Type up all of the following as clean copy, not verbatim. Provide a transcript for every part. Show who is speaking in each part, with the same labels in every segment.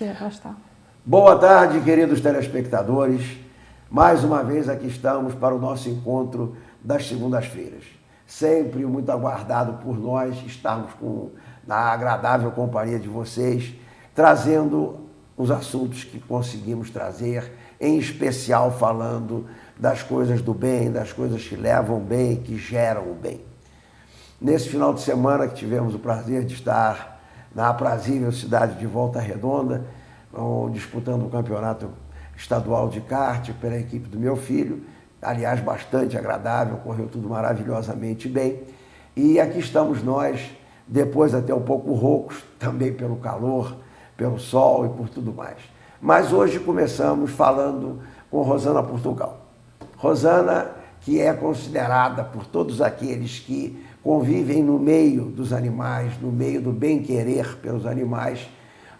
Speaker 1: você, pastor.
Speaker 2: Boa tarde, queridos telespectadores. Mais uma vez aqui estamos para o nosso encontro das segundas-feiras. Sempre muito aguardado por nós estarmos na agradável companhia de vocês, trazendo os assuntos que conseguimos trazer, em especial falando das coisas do bem, das coisas que levam bem, que geram o bem. Nesse final de semana que tivemos o prazer de estar na aprazível cidade de Volta Redonda, disputando o campeonato estadual de kart pela equipe do meu filho, aliás, bastante agradável, correu tudo maravilhosamente bem. E aqui estamos nós, depois até um pouco roucos, também pelo calor, pelo sol e por tudo mais. Mas hoje começamos falando com Rosana Portugal. Rosana, que é considerada por todos aqueles que convivem no meio dos animais, no meio do bem-querer pelos animais,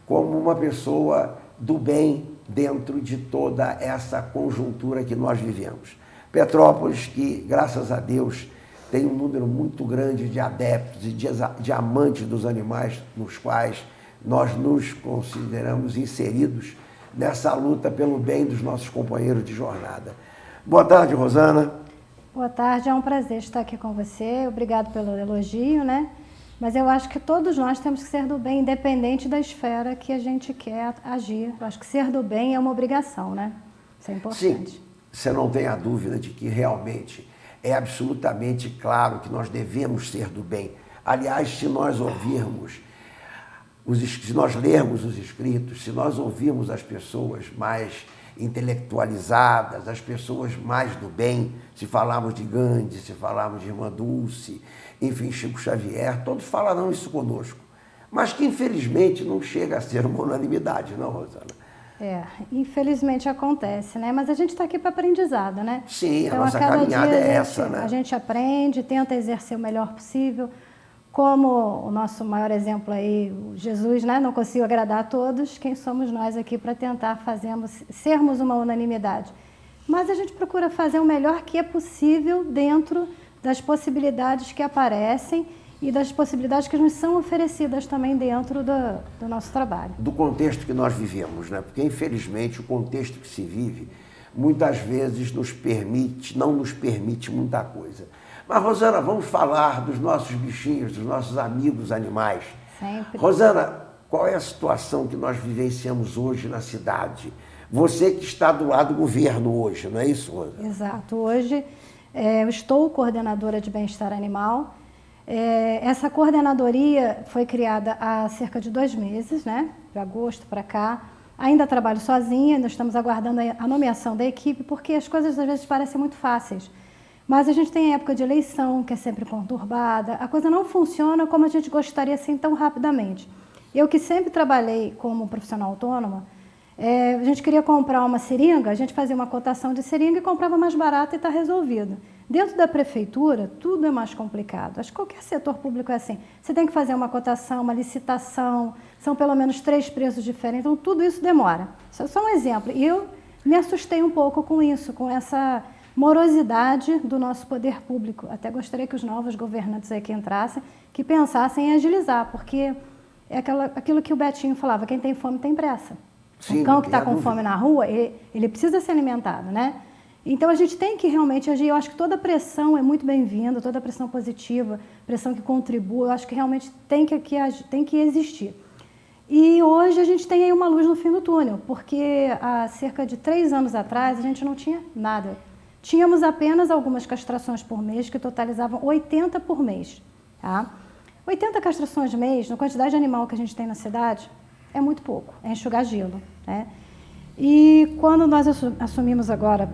Speaker 2: como uma pessoa do bem dentro de toda essa conjuntura que nós vivemos. Petrópolis, que, graças a Deus, tem um número muito grande de adeptos e de amantes dos animais, nos quais nós nos consideramos inseridos nessa luta pelo bem dos nossos companheiros de jornada. Boa tarde, Rosana.
Speaker 1: Boa tarde, é um prazer estar aqui com você. Obrigado pelo elogio, né? Mas eu acho que todos nós temos que ser do bem, independente da esfera que a gente quer agir. Eu acho que ser do bem é uma obrigação, né? Isso é importante.
Speaker 2: Sim, você não tem a dúvida de que realmente é absolutamente claro que nós devemos ser do bem. Aliás, se nós ouvirmos, se nós lermos os escritos, se nós ouvirmos as pessoas mais intelectualizadas, as pessoas mais do bem, se falarmos de Gandhi, se falarmos de Irmã Dulce, enfim, Chico Xavier, todos falarão isso conosco. Mas que, infelizmente, não chega a ser uma unanimidade, não, Rosana?
Speaker 1: Infelizmente acontece, né? Mas a gente está aqui para aprendizado, né?
Speaker 2: Sim,
Speaker 1: então,
Speaker 2: a nossa caminhada é essa, né?
Speaker 1: A gente aprende, tenta exercer o melhor possível. Como o nosso maior exemplo aí, Jesus, né? Não conseguiu agradar a todos, quem somos nós aqui para tentar sermos uma unanimidade? Mas a gente procura fazer o melhor que é possível dentro das possibilidades que aparecem e das possibilidades que nos são oferecidas também dentro do nosso trabalho.
Speaker 2: Do contexto que nós vivemos, né? Porque, infelizmente, o contexto que se vive muitas vezes não nos permite muita coisa. Mas, Rosana, vamos falar dos nossos bichinhos, dos nossos amigos animais.
Speaker 1: Sempre.
Speaker 2: Rosana, qual é a situação que nós vivenciamos hoje na cidade? Você que está do lado do governo hoje, não é isso, Rosana?
Speaker 1: Exato. Hoje eu estou coordenadora de bem-estar animal. Essa coordenadoria foi criada há cerca de 2 meses, né? De agosto para cá. Ainda trabalho sozinha, nós estamos aguardando a nomeação da equipe, porque as coisas às vezes parecem muito fáceis. Mas a gente tem época de eleição, que é sempre conturbada, a coisa não funciona como a gente gostaria assim tão rapidamente. Eu que sempre trabalhei como profissional autônoma, a gente queria comprar uma seringa, a gente fazia uma cotação de seringa e comprava mais barata e está resolvido. Dentro da prefeitura, tudo é mais complicado. Acho que qualquer setor público é assim. Você tem que fazer uma cotação, uma licitação, são pelo menos 3 preços diferentes, então tudo isso demora. Isso é só um exemplo. E eu me assustei um pouco com isso, com essa morosidade do nosso poder público. Até gostaria que os novos governantes aí que entrassem, que pensassem em agilizar, porque é aquilo que o Betinho falava, quem tem fome tem pressa.
Speaker 2: Sim,
Speaker 1: o cão que está com fome na rua, ele precisa ser alimentado, né? Então a gente tem que realmente agir. Eu acho que toda pressão é muito bem-vinda, toda pressão positiva, pressão que contribua, eu acho que realmente tem que existir. E hoje a gente tem aí uma luz no fim do túnel, porque há cerca de 3 anos atrás a gente não tinha nada. Tínhamos apenas algumas castrações por mês, que totalizavam 80 por mês. Tá? 80 castrações mês, na quantidade de animal que a gente tem na cidade, é muito pouco, é enxugar gelo. Né? E quando nós assumimos agora,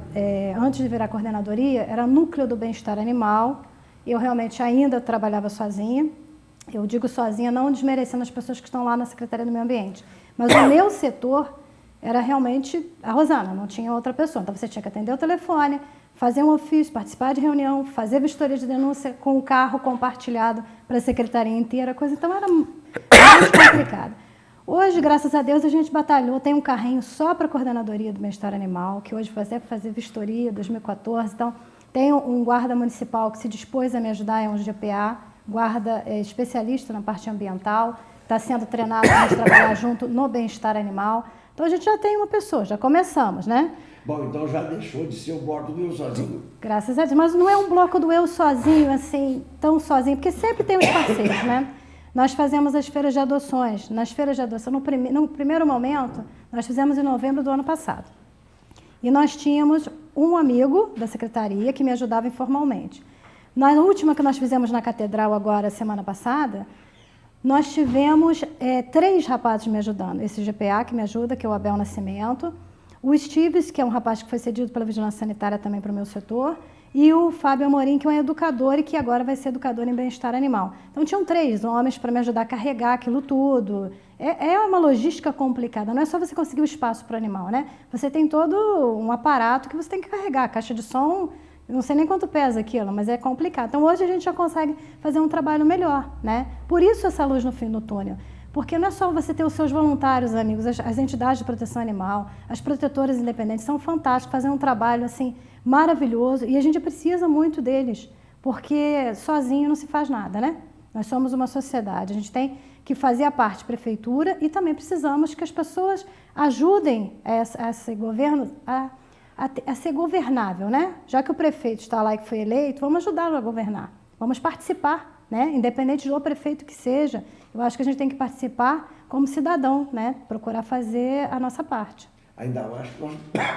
Speaker 1: antes de virar coordenadoria, era núcleo do bem-estar animal. Eu realmente ainda trabalhava sozinha. Eu digo sozinha, não desmerecendo as pessoas que estão lá na Secretaria do Meio Ambiente. Mas o meu setor era realmente a Rosana, não tinha outra pessoa. Então você tinha que atender o telefone, fazer um ofício, participar de reunião, fazer vistoria de denúncia com o carro compartilhado para a secretaria inteira, coisa. Então era muito complicado. Hoje, graças a Deus, a gente batalhou, tem um carrinho só para a coordenadoria do bem-estar animal, que hoje vai fazer vistoria, 2014. Então, tem um guarda municipal que se dispôs a me ajudar, é um GPA, guarda especialista na parte ambiental. está sendo treinado para a gente trabalhar junto no bem-estar animal. Então a gente já tem uma pessoa, já começamos, né?
Speaker 2: Bom, então já deixou de ser o bloco do eu sozinho.
Speaker 1: Graças a Deus, mas não é um bloco do eu sozinho, assim, tão sozinho, porque sempre tem os parceiros, né? Nós fazemos as feiras de adoções. Nas feiras de adoção, no primeiro momento, nós fizemos em novembro do ano passado. E nós tínhamos um amigo da secretaria que me ajudava informalmente. Na última que nós fizemos na Catedral agora, semana passada, nós tivemos 3 rapazes me ajudando. Esse GPA que me ajuda, que é o Abel Nascimento, o Stives, que é um rapaz que foi cedido pela Vigilância Sanitária também para o meu setor, e o Fábio Amorim, que é um educador e que agora vai ser educador em bem-estar animal. Então, tinham 3 homens para me ajudar a carregar aquilo tudo. É uma logística complicada, não é só você conseguir o espaço para o animal, né? Você tem todo um aparato que você tem que carregar. A caixa de som, eu não sei nem quanto pesa aquilo, mas é complicado. Então, hoje a gente já consegue fazer um trabalho melhor, né? Por isso essa luz no fim do túnel. Porque não é só você ter os seus voluntários, amigos, as entidades de proteção animal, as protetoras independentes são fantásticas, fazem um trabalho assim maravilhoso e a gente precisa muito deles, porque sozinho não se faz nada, né? Nós somos uma sociedade, a gente tem que fazer a parte prefeitura e também precisamos que as pessoas ajudem a ser governo, a ser governável, né? Já que o prefeito está lá e que foi eleito, vamos ajudá-lo a governar, vamos participar, né? Independente do prefeito que seja. Eu acho que a gente tem que participar como cidadão, né? Procurar fazer a nossa parte.
Speaker 2: Ainda mais que nós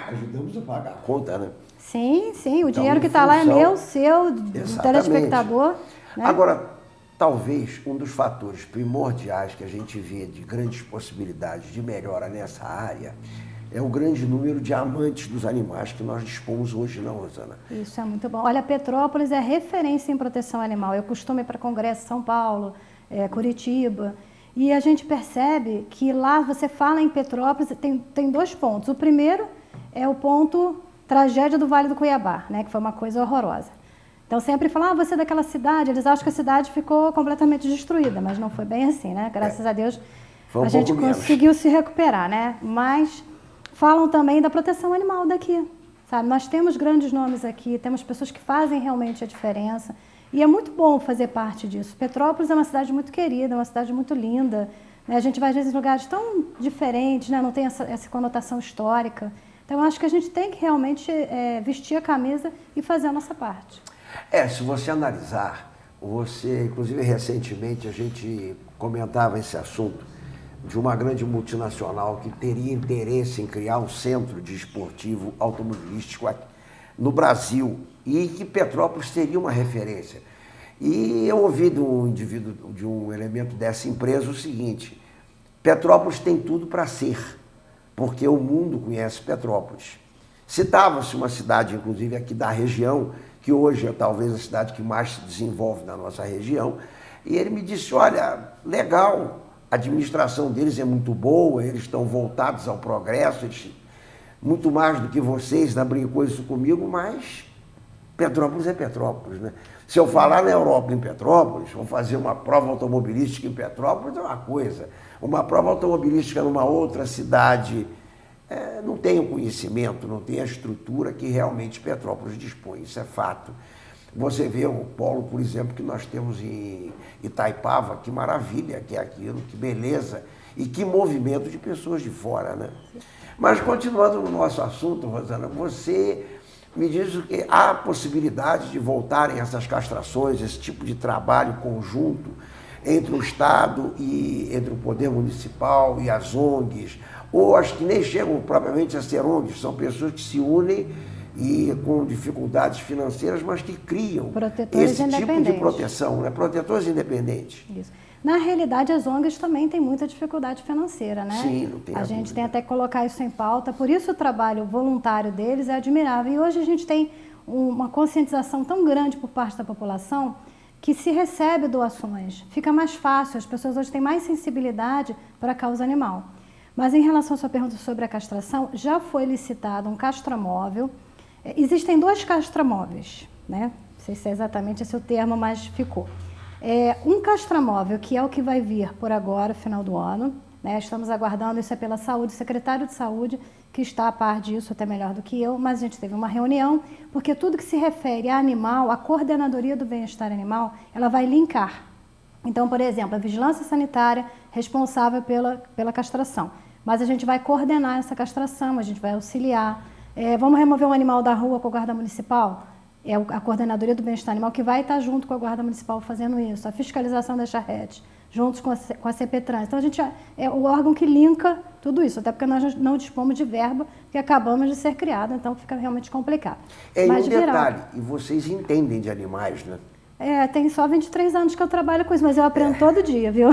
Speaker 2: ajudamos a pagar a conta, né?
Speaker 1: Sim, sim. O
Speaker 2: Então,
Speaker 1: dinheiro que está lá é meu, seu, do
Speaker 2: Exatamente.
Speaker 1: telespectador. Né?
Speaker 2: Agora, talvez um dos fatores primordiais que a gente vê de grandes possibilidades de melhora nessa área é o grande número de amantes dos animais que nós dispomos hoje, não, Rosana?
Speaker 1: Isso é muito bom. Olha, Petrópolis é referência em proteção animal. Eu costumo ir para Congresso em São Paulo, Curitiba, e a gente percebe que lá você fala em Petrópolis, tem 2 pontos. O primeiro é o ponto tragédia do Vale do Cuiabá, né, que foi uma coisa horrorosa. Então sempre falam, você é daquela cidade, eles acham que a cidade ficou completamente destruída, mas não foi bem assim, né? Graças a Deus a gente conseguiu se recuperar, né? Mas falam também da proteção animal daqui, sabe? Nós temos grandes nomes aqui, temos pessoas que fazem realmente a diferença. E é muito bom fazer parte disso. Petrópolis é uma cidade muito querida, é uma cidade muito linda. Né? A gente vai, às vezes, em lugares tão diferentes, né? Não tem essa conotação histórica. Então, eu acho que a gente tem que realmente vestir a camisa e fazer a nossa parte.
Speaker 2: Se você analisar, inclusive recentemente, a gente comentava esse assunto de uma grande multinacional que teria interesse em criar um centro de esportivo automobilístico aqui no Brasil, e que Petrópolis seria uma referência. E eu ouvi de um indivíduo, de um elemento dessa empresa, o seguinte: Petrópolis tem tudo para ser, porque o mundo conhece Petrópolis. Citava-se uma cidade, inclusive aqui da região, que hoje é talvez a cidade que mais se desenvolve na nossa região, e ele me disse, olha, legal, a administração deles é muito boa, eles estão voltados ao progresso, eles muito mais do que vocês, brincou isso comigo, mas Petrópolis é Petrópolis, né? Se eu falar na Europa em Petrópolis, vou fazer uma prova automobilística em Petrópolis, é uma coisa. Uma prova automobilística numa outra cidade, não tem o conhecimento, não tem a estrutura que realmente Petrópolis dispõe, isso é fato. Você vê o polo, por exemplo, que nós temos em Itaipava, que maravilha que é aquilo, que beleza, e que movimento de pessoas de fora, né? Mas continuando no nosso assunto, Rosana, você me diz que há possibilidade de voltarem essas castrações, esse tipo de trabalho conjunto entre o Estado e entre o Poder Municipal e as ONGs, ou as que nem chegam propriamente a ser ONGs, são pessoas que se unem e com dificuldades financeiras, mas que criam esse tipo de proteção, né? Protetores independentes.
Speaker 1: Isso. Na realidade, as ONGs também têm muita dificuldade financeira, né?
Speaker 2: Sim, não tem
Speaker 1: a gente tem até que colocar isso em pauta, por isso o trabalho voluntário deles é admirável. E hoje a gente tem uma conscientização tão grande por parte da população que se recebe doações. Fica mais fácil, as pessoas hoje têm mais sensibilidade para a causa animal. Mas em relação à sua pergunta sobre a castração, já foi licitado um castramóvel. Existem 2 castramóveis, né? Não sei se é exatamente esse o termo, mas ficou. Um castramóvel, que é o que vai vir por agora, final do ano, né? Estamos aguardando, isso é pela saúde, o secretário de saúde, que está a par disso, até melhor do que eu, mas a gente teve uma reunião, porque tudo que se refere a animal, a coordenadoria do bem-estar animal, ela vai linkar Então, por exemplo, a vigilância sanitária responsável pela castração. Mas a gente vai coordenar essa castração, a gente vai auxiliar. Vamos remover um animal da rua com a guarda municipal? É a coordenadoria do bem-estar animal que vai estar junto com a guarda municipal fazendo isso. A fiscalização das charretes, juntos com a CPTrans. Então, a gente é o órgão que linka tudo isso, até porque nós não dispomos de verba, que acabamos de ser criada, então fica realmente complicado.
Speaker 2: E um detalhe, e vocês entendem de animais, né?
Speaker 1: Tem só 23 anos que eu trabalho com isso, mas eu aprendo todo dia, viu?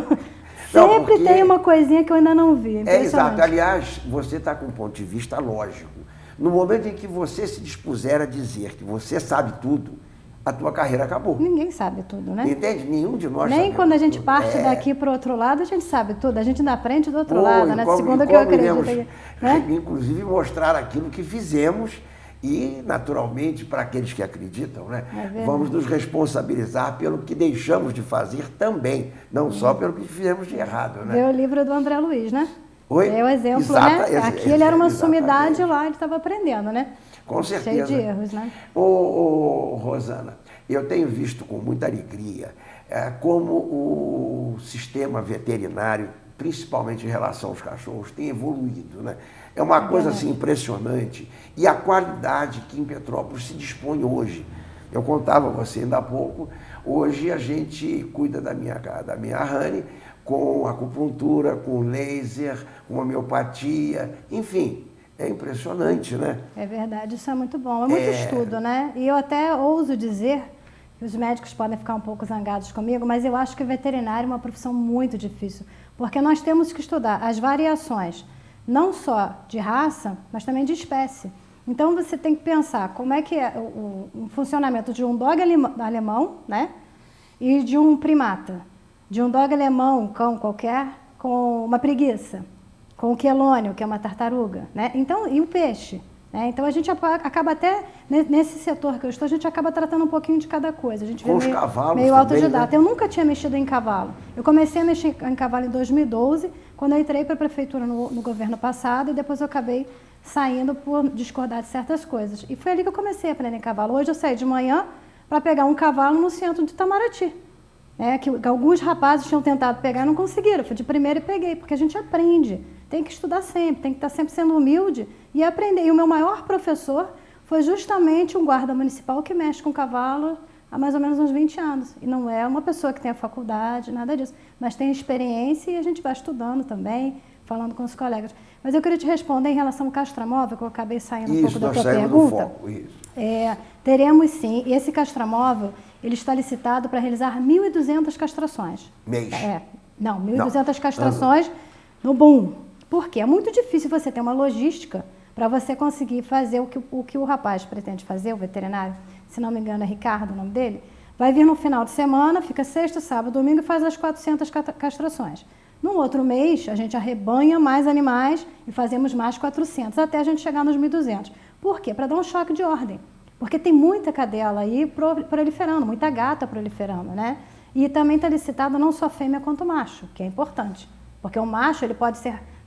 Speaker 1: Sempre tem uma coisinha que eu ainda não vi.
Speaker 2: Exato. Aliás, você está com um ponto de vista lógico. No momento em que você se dispuser a dizer que você sabe tudo, a tua carreira acabou.
Speaker 1: Ninguém sabe tudo, né?
Speaker 2: Entende? Nenhum de nós
Speaker 1: Nem quando a gente
Speaker 2: tudo.
Speaker 1: parte daqui para o outro lado, a gente sabe tudo. A gente ainda aprende do outro lado, né? Segundo o que eu acredito. Né?
Speaker 2: Inclusive mostrar aquilo que fizemos e, naturalmente, para aqueles que acreditam, né? Vamos nos responsabilizar pelo que deixamos de fazer também, não só pelo que fizemos de errado, né?
Speaker 1: Vê o livro do André Luiz, né?
Speaker 2: Oi?
Speaker 1: É o exemplo, né? Aqui ele era uma sumidade, lá ele estava aprendendo, né?
Speaker 2: Com certeza.
Speaker 1: Cheio de erros, né?
Speaker 2: Rosana, eu tenho visto com muita alegria como o sistema veterinário, principalmente em relação aos cachorros, tem evoluído, né? É uma coisa assim impressionante. E a qualidade que em Petrópolis se dispõe hoje. Eu contava a você ainda há pouco, hoje a gente cuida da minha Rani com acupuntura, com laser, com homeopatia, enfim, é impressionante, né?
Speaker 1: É verdade, isso é muito bom, é muito estudo, né? E eu até ouso dizer, que os médicos podem ficar um pouco zangados comigo, mas eu acho que o veterinário é uma profissão muito difícil, porque nós temos que estudar as variações, não só de raça, mas também de espécie. Então você tem que pensar como é que é o funcionamento de um dog alemão, né? E de um primata. De um dog alemão, um cão qualquer, com uma preguiça, com o quelônio, que é uma tartaruga, né? Então, e o peixe, né? Então a gente acaba até, nesse setor que eu estou, a gente acaba tratando um pouquinho de cada coisa. A gente
Speaker 2: com
Speaker 1: vê
Speaker 2: os cavalos
Speaker 1: meio autodidata.
Speaker 2: Né?
Speaker 1: Eu nunca tinha mexido em cavalo. Eu comecei a mexer em cavalo em 2012, quando eu entrei para a prefeitura no governo passado, e depois eu acabei saindo por discordar de certas coisas. E foi ali que eu comecei a aprender em cavalo. Hoje eu saí de manhã para pegar um cavalo no centro de Itamaraty. Que alguns rapazes tinham tentado pegar e não conseguiram. Eu fui de primeira e peguei, porque a gente aprende. Tem que estudar sempre, tem que estar sempre sendo humilde e aprender. E o meu maior professor foi justamente um guarda municipal que mexe com cavalo há mais ou menos uns 20 anos. E não é uma pessoa que tem a faculdade, nada disso. Mas tem experiência e a gente vai estudando também, falando com os colegas. Mas eu queria te responder em relação ao castramóvel, que eu acabei saindo um pouco da tua pergunta. Teremos sim. E esse castramóvel, ele está licitado para realizar 1.200 castrações.
Speaker 2: Mês?
Speaker 1: Não, 1.200 castrações no boom. Por quê? É muito difícil você ter uma logística para você conseguir fazer o que o rapaz pretende fazer, o veterinário, se não me engano é Ricardo o nome dele, vai vir no final de semana, fica sexta, sábado, domingo e faz as 400 castrações. No outro mês, a gente arrebanha mais animais e fazemos mais 400, até a gente chegar nos 1.200. Por quê? Para dar um choque de ordem. Porque tem muita cadela aí proliferando, muita gata proliferando, né? E também está licitado não só fêmea quanto macho, que é importante. Porque o macho ele pode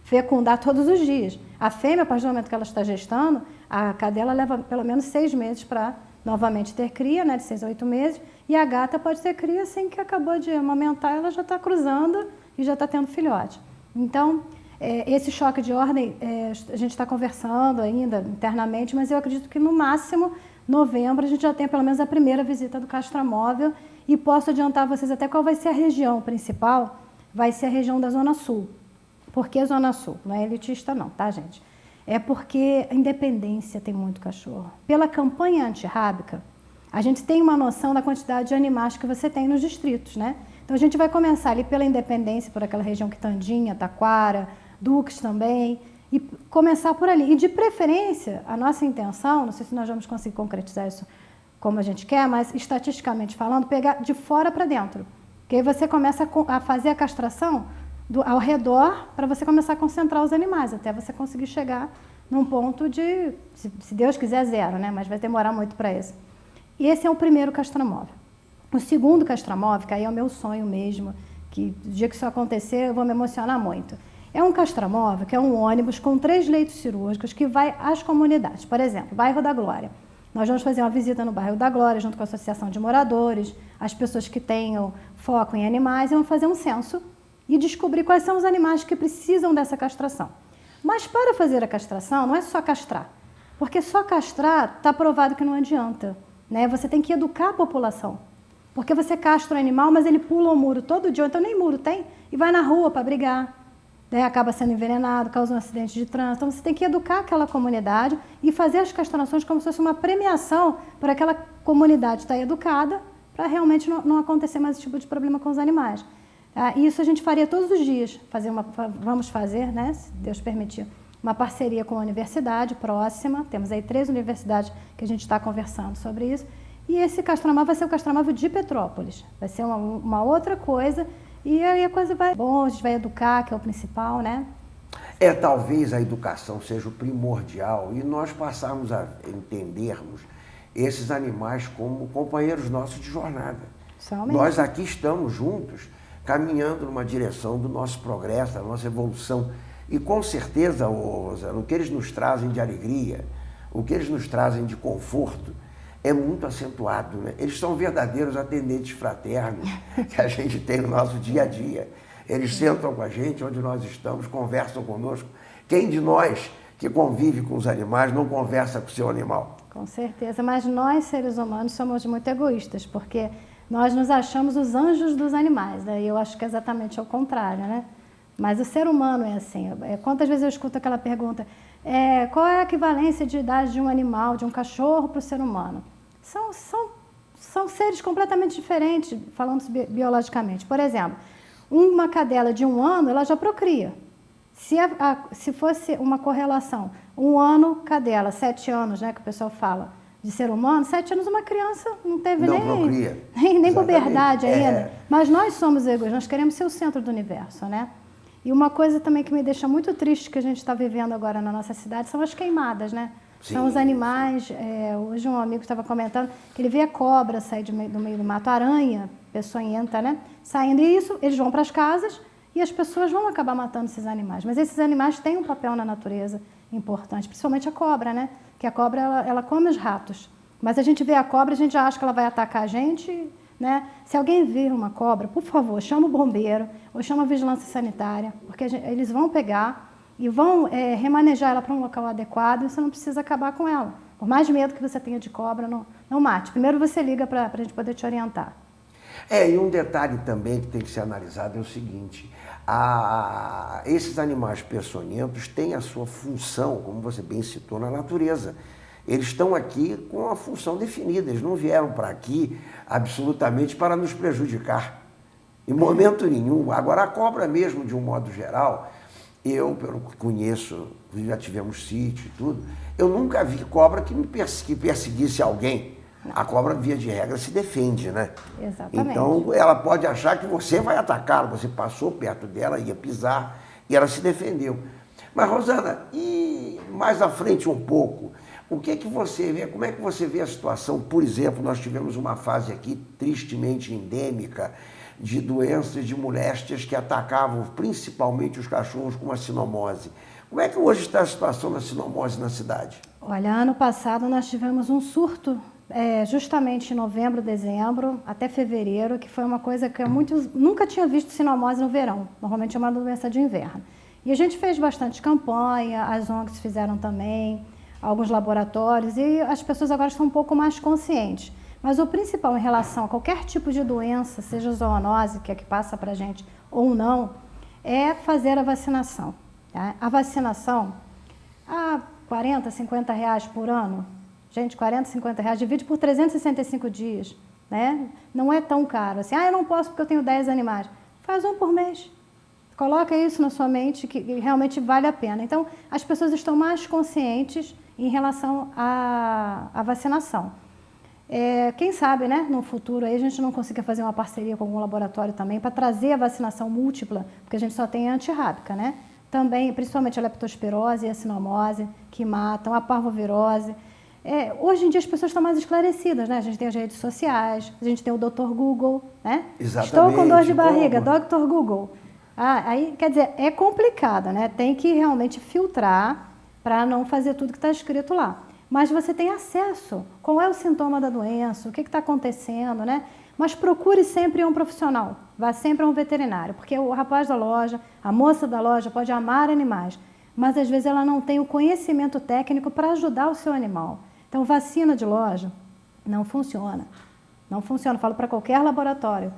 Speaker 1: fecundar todos os dias. A fêmea, a partir do momento que ela está gestando, a cadela leva pelo menos 6 meses para novamente ter cria, né? De 6 a 8 meses. E a gata pode ter cria assim que acabou de amamentar, ela já está cruzando e já está tendo filhote. Então, esse choque de ordem, a gente está conversando ainda internamente, mas eu acredito que no máximo novembro a gente já tem pelo menos a primeira visita do castramóvel e posso adiantar a vocês até qual vai ser a região principal, vai ser a região da Zona Sul. Por que Zona Sul? Não é elitista não, tá gente? É porque a Independência tem muito cachorro. Pela campanha antirrábica, a gente tem uma noção da quantidade de animais que você tem nos distritos, né? Então a gente vai começar ali pela Independência, por aquela região Quitandinha, Taquara, Dux também, e começar por ali. E de preferência, a nossa intenção, não sei se nós vamos conseguir concretizar isso como a gente quer, mas estatisticamente falando, pegar de fora para dentro. Porque aí você começa a fazer a castração ao redor para você começar a concentrar os animais, até você conseguir chegar num ponto de, se Deus quiser, 0, né? Mas vai demorar muito para isso. E esse é o primeiro castramóvel. O segundo castramóvel, que aí é o meu sonho mesmo, que o dia que isso acontecer eu vou me emocionar muito. É um castramóvel, que é um ônibus com 3 leitos cirúrgicos que vai às comunidades. Por exemplo, Bairro da Glória. Nós vamos fazer uma visita no bairro da Glória, junto com a Associação de Moradores, as pessoas que tenham foco em animais, e vamos fazer um censo e descobrir quais são os animais que precisam dessa castração. Mas para fazer a castração, não é só castrar, porque só castrar está provado que não adianta, né? Você tem que educar a população, porque você castra o animal, mas ele pula o muro todo dia, então nem muro tem, e vai na rua para brigar. Acaba sendo envenenado, causa um acidente de trânsito. Então, você tem que educar aquela comunidade e fazer as castrações como se fosse uma premiação para aquela comunidade estar educada, para realmente não acontecer mais esse tipo de problema com os animais. Isso a gente faria todos os dias. Vamos fazer, né, se Deus permitir, uma parceria com a universidade próxima. Temos aí 3 universidades que a gente está conversando sobre isso. E esse castramóvel vai ser o castramóvel de Petrópolis. Vai ser uma outra coisa. E aí a coisa vai... Bom, a gente vai educar, que é o principal, né?
Speaker 2: Talvez a educação seja o primordial e nós passarmos a entendermos esses animais como companheiros nossos de jornada.
Speaker 1: Somente.
Speaker 2: Nós aqui estamos juntos, caminhando numa direção do nosso progresso, da nossa evolução. E com certeza, Rosana, o que eles nos trazem de alegria, o que eles nos trazem de conforto, é muito acentuado, né? Eles são verdadeiros atendentes fraternos que a gente tem no nosso dia a dia. Eles sentam com a gente onde nós estamos, conversam conosco. Quem de nós que convive com os animais não conversa com o seu animal?
Speaker 1: Com certeza, mas nós seres humanos somos muito egoístas, porque nós nos achamos os anjos dos animais, né? E eu acho que é exatamente ao contrário, né? Mas o ser humano é assim. Quantas vezes eu escuto aquela pergunta, qual é a equivalência de idade de um animal, de um cachorro para o ser humano? São seres completamente diferentes, falando biologicamente. Por exemplo, uma cadela de 1 ano, ela já procria. Se fosse uma correlação, 1 ano, cadela, 7 anos, né, que o pessoal fala, de ser humano, 7 anos uma criança não teve nem puberdade ainda. Mas nós somos egoístas, nós queremos ser o centro do universo, né? E uma coisa também que me deixa muito triste que a gente está vivendo agora na nossa cidade são as queimadas, né? Sim. São os animais. Hoje um amigo estava comentando que ele vê a cobra sair do meio do mato, aranha, peçonhenta, né? Saindo, e isso, eles vão para as casas e as pessoas vão acabar matando esses animais. Mas esses animais têm um papel na natureza importante, principalmente a cobra, né? Que a cobra, ela come os ratos. Mas a gente vê a cobra, a gente já acha que ela vai atacar a gente, né? Se alguém vir uma cobra, por favor, chama o bombeiro ou chama a vigilância sanitária, porque eles vão pegar e vão remanejar ela para um local adequado e você não precisa acabar com ela. Por mais medo que você tenha de cobra, não mate. Primeiro você liga para a gente poder te orientar.
Speaker 2: E um detalhe também que tem que ser analisado é o seguinte, esses animais peçonhentos têm a sua função, como você bem citou, na natureza. Eles estão aqui com a função definida, eles não vieram para aqui absolutamente para nos prejudicar, em momento nenhum. Agora, a cobra mesmo, de um modo geral, eu, pelo que conheço, já tivemos sítio e tudo, eu nunca vi cobra que perseguisse alguém. A cobra, via de regra, se defende, né?
Speaker 1: Exatamente.
Speaker 2: Então, ela pode achar que você vai atacá-la, você passou perto dela, ia pisar, e ela se defendeu. Mas, Rosana, e mais à frente um pouco, o que é que você vê, como é que você vê a situação? Por exemplo, nós tivemos uma fase aqui tristemente endêmica de doenças, de moléstias que atacavam principalmente os cachorros com a sinomose. Como é que hoje está a situação da sinomose na cidade?
Speaker 1: Olha, ano passado nós tivemos um surto, justamente em novembro, dezembro, até fevereiro, que foi uma coisa que eu nunca tinha visto sinomose no verão. Normalmente é uma doença de inverno. E a gente fez bastante campanha, as ONGs fizeram também, alguns laboratórios, e as pessoas agora estão um pouco mais conscientes. Mas o principal em relação a qualquer tipo de doença, seja zoonose, que é que passa para a gente, ou não, é fazer a vacinação. Tá? A vacinação, R$40, R$50 por ano, gente, R$40, R$50, divide por 365 dias, né? Não é tão caro assim, eu não posso porque eu tenho 10 animais. Faz um por mês. Coloca isso na sua mente que realmente vale a pena. Então, as pessoas estão mais conscientes em relação à vacinação. Quem sabe, né, no futuro aí a gente não consiga fazer uma parceria com algum laboratório também para trazer a vacinação múltipla, porque a gente só tem a antirrábica, né? Também, principalmente a leptospirose e a sinomose, que matam, a parvovirose. Hoje em dia as pessoas estão mais esclarecidas, né? A gente tem as redes sociais, a gente tem o Dr. Google, né?
Speaker 2: Exatamente.
Speaker 1: Estou com dor de barriga, Dr. Google. Aí, quer dizer, é complicado, né? Tem que realmente filtrar para não fazer tudo que está escrito lá. mas você tem acesso. Qual é o sintoma da doença, o que está acontecendo, né? Mas procure sempre um profissional, vá sempre a um veterinário, porque o rapaz da loja, a moça da loja pode amar animais, mas às vezes ela não tem o conhecimento técnico para ajudar o seu animal. Então, vacina de loja não funciona. Não funciona, falo para qualquer laboratório.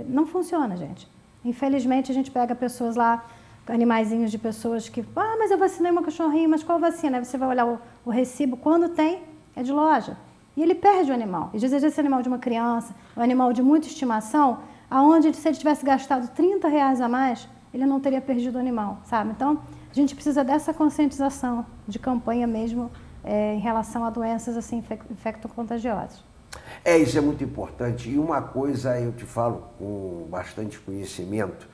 Speaker 1: Não funciona, gente. Infelizmente, a gente pega pessoas lá, animaizinhos de pessoas que... Ah, mas eu vacinei uma cachorrinha, mas qual vacina? Aí você vai olhar o recibo, quando tem, é de loja. E ele perde o animal. E às vezes esse animal de uma criança, um animal de muita estimação, aonde se ele tivesse gastado R$30 a mais, ele não teria perdido o animal, sabe? Então, a gente precisa dessa conscientização de campanha mesmo em relação a doenças assim, infecto-contagiosas.
Speaker 2: Isso é muito importante. E uma coisa eu te falo com bastante conhecimento,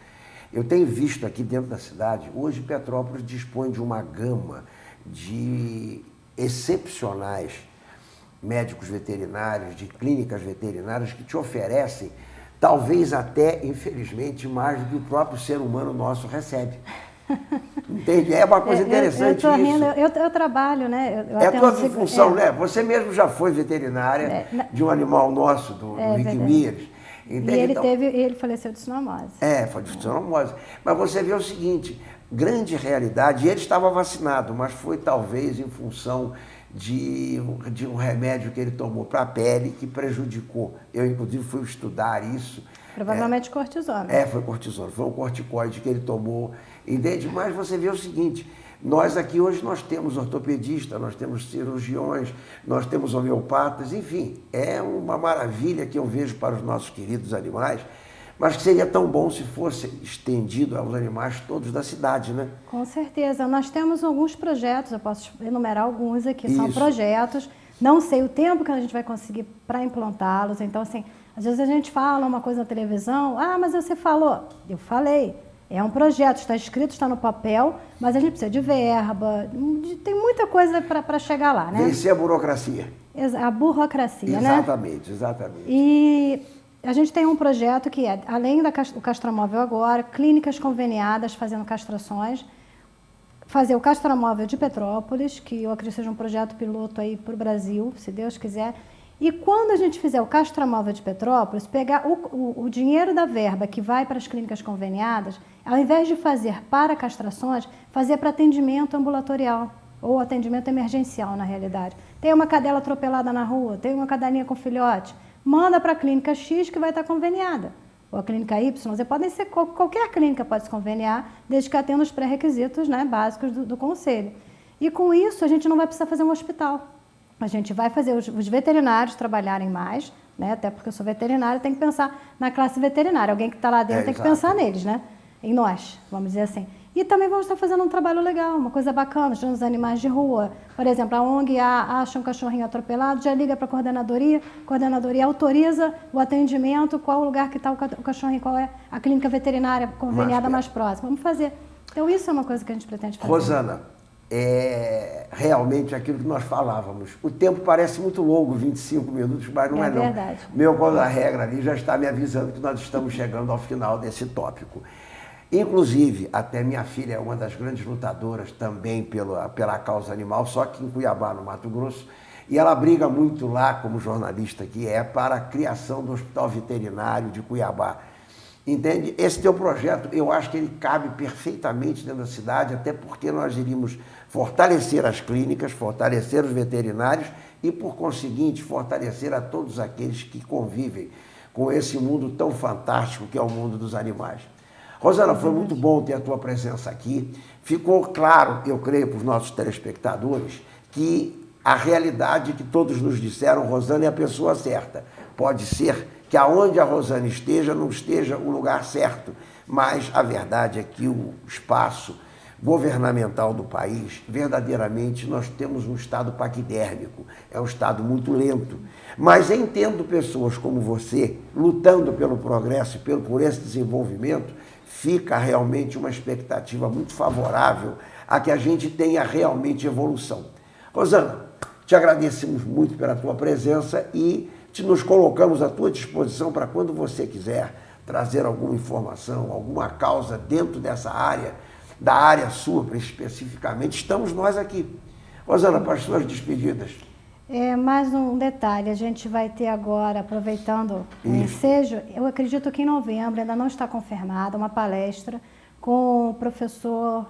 Speaker 2: eu tenho visto aqui dentro da cidade, hoje Petrópolis dispõe de uma gama de excepcionais médicos veterinários, de clínicas veterinárias que te oferecem, talvez até, infelizmente, mais do que o próprio ser humano nosso recebe. Entende? É uma coisa interessante
Speaker 1: eu tô rindo,
Speaker 2: isso.
Speaker 1: Eu trabalho, né?
Speaker 2: É a tua função, né? Você mesmo já foi veterinária de um animal nosso, do Rick Mears.
Speaker 1: Entende? E ele faleceu de cinomose.
Speaker 2: Foi de cinomose. Mas você vê o seguinte, grande realidade, ele estava vacinado, mas foi talvez em função de um remédio que ele tomou para a pele que prejudicou. Eu, inclusive, fui estudar isso.
Speaker 1: Provavelmente cortisona.
Speaker 2: Foi cortisona, foi um corticoide que ele tomou, entende? Mas você vê o seguinte, nós aqui hoje nós temos ortopedista, nós temos cirurgiões, nós temos homeopatas, enfim, é uma maravilha que eu vejo para os nossos queridos animais, mas que seria tão bom se fosse estendido aos animais todos da cidade, né?
Speaker 1: Com certeza. Nós temos alguns projetos, eu posso enumerar alguns aqui, são projetos, não sei o tempo que a gente vai conseguir para implantá-los, então assim, às vezes a gente fala uma coisa na televisão, mas você falou, eu falei, é um projeto, está escrito, está no papel, mas a gente precisa de verba, tem muita coisa para chegar lá, né?
Speaker 2: Vencer a burocracia.
Speaker 1: A burocracia,
Speaker 2: exatamente, né? Exatamente.
Speaker 1: E a gente tem um projeto que é, além do castramóvel agora, clínicas conveniadas fazendo castrações, fazer o castramóvel de Petrópolis, que eu acredito que seja um projeto piloto aí para o Brasil, se Deus quiser. E quando a gente fizer o castramóvel de Petrópolis, pegar o dinheiro da verba que vai para as clínicas conveniadas, ao invés de fazer para castrações, fazer para atendimento ambulatorial ou atendimento emergencial, na realidade. Tem uma cadela atropelada na rua, tem uma cadelinha com filhote, manda para a clínica X que vai estar conveniada. Ou a clínica Y, qualquer clínica pode se conveniar, desde que atenda os pré-requisitos, né, básicos do conselho. E com isso a gente não vai precisar fazer um hospital. A gente vai fazer os veterinários trabalharem mais, né, até porque eu sou veterinária, tem que pensar na classe veterinária. Alguém que está lá dentro tem que pensar neles, né? Em nós, vamos dizer assim. E também vamos estar fazendo um trabalho legal, uma coisa bacana, ajudando os animais de rua. Por exemplo, a ONG acha um cachorrinho atropelado, já liga para a coordenadoria autoriza o atendimento, qual o lugar que está o cachorrinho, qual é a clínica veterinária conveniada mais próxima. Vamos fazer. Então, isso é uma coisa que a gente pretende fazer.
Speaker 2: Rosana, é realmente aquilo que nós falávamos. O tempo parece muito longo, 25 minutos, mas não é não.
Speaker 1: Verdade.
Speaker 2: Meu contra-regra ali já está me avisando que nós estamos chegando ao final desse tópico. Inclusive, até minha filha é uma das grandes lutadoras também pela causa animal, só que em Cuiabá, no Mato Grosso, e ela briga muito lá, como jornalista que é, para a criação do Hospital Veterinário de Cuiabá. Entende? Esse teu projeto, eu acho que ele cabe perfeitamente dentro da cidade, até porque nós iríamos fortalecer as clínicas, fortalecer os veterinários e, por conseguinte, fortalecer a todos aqueles que convivem com esse mundo tão fantástico que é o mundo dos animais. Rosana, foi muito bom ter a tua presença aqui. Ficou claro, eu creio, para os nossos telespectadores, que a realidade que todos nos disseram, Rosana é a pessoa certa. Pode ser que aonde a Rosana esteja, não esteja o lugar certo, mas a verdade é que o espaço governamental do país, verdadeiramente, nós temos um estado paquidérmico, é um estado muito lento. Mas entendo pessoas como você, lutando pelo progresso e por esse desenvolvimento, fica realmente uma expectativa muito favorável a que a gente tenha realmente evolução. Rosana, te agradecemos muito pela tua presença e nos colocamos à tua disposição para quando você quiser trazer alguma informação, alguma causa dentro dessa área, da área sua especificamente, estamos nós aqui. Rosana, para as suas despedidas.
Speaker 1: Mais um detalhe, a gente vai ter agora, aproveitando o ensejo, eu acredito que em novembro, ainda não está confirmada, uma palestra com o professor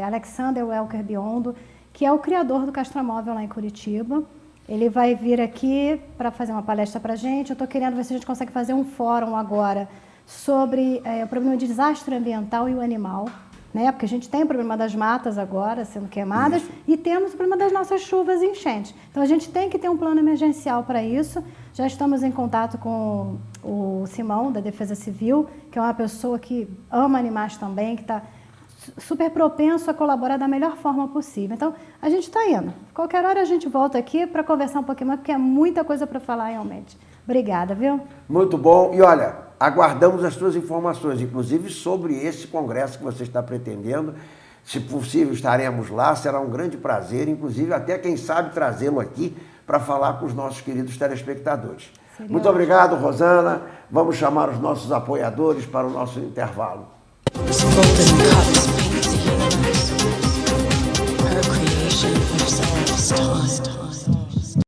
Speaker 1: Alexander Welker Biondo, que é o criador do Castramóvel lá em Curitiba. Ele vai vir aqui para fazer uma palestra para a gente. Eu estou querendo ver se a gente consegue fazer um fórum agora sobre o problema de desastre ambiental e o animal, né? Porque a gente tem o problema das matas agora sendo queimadas e temos o problema das nossas chuvas e enchentes. Então a gente tem que ter um plano emergencial para isso. Já estamos em contato com o Simão, da Defesa Civil, que é uma pessoa que ama animais também, que está super propenso a colaborar da melhor forma possível. Então, a gente está indo. Qualquer hora a gente volta aqui para conversar um pouquinho mais, porque é muita coisa para falar realmente. Obrigada, viu?
Speaker 2: Muito bom. E olha, aguardamos as suas informações, inclusive sobre esse congresso que você está pretendendo. Se possível, estaremos lá. Será um grande prazer, inclusive até, quem sabe, trazê-lo aqui para falar com os nossos queridos telespectadores. Muito obrigado, Rosana. Vamos chamar os nossos apoiadores para o nosso intervalo.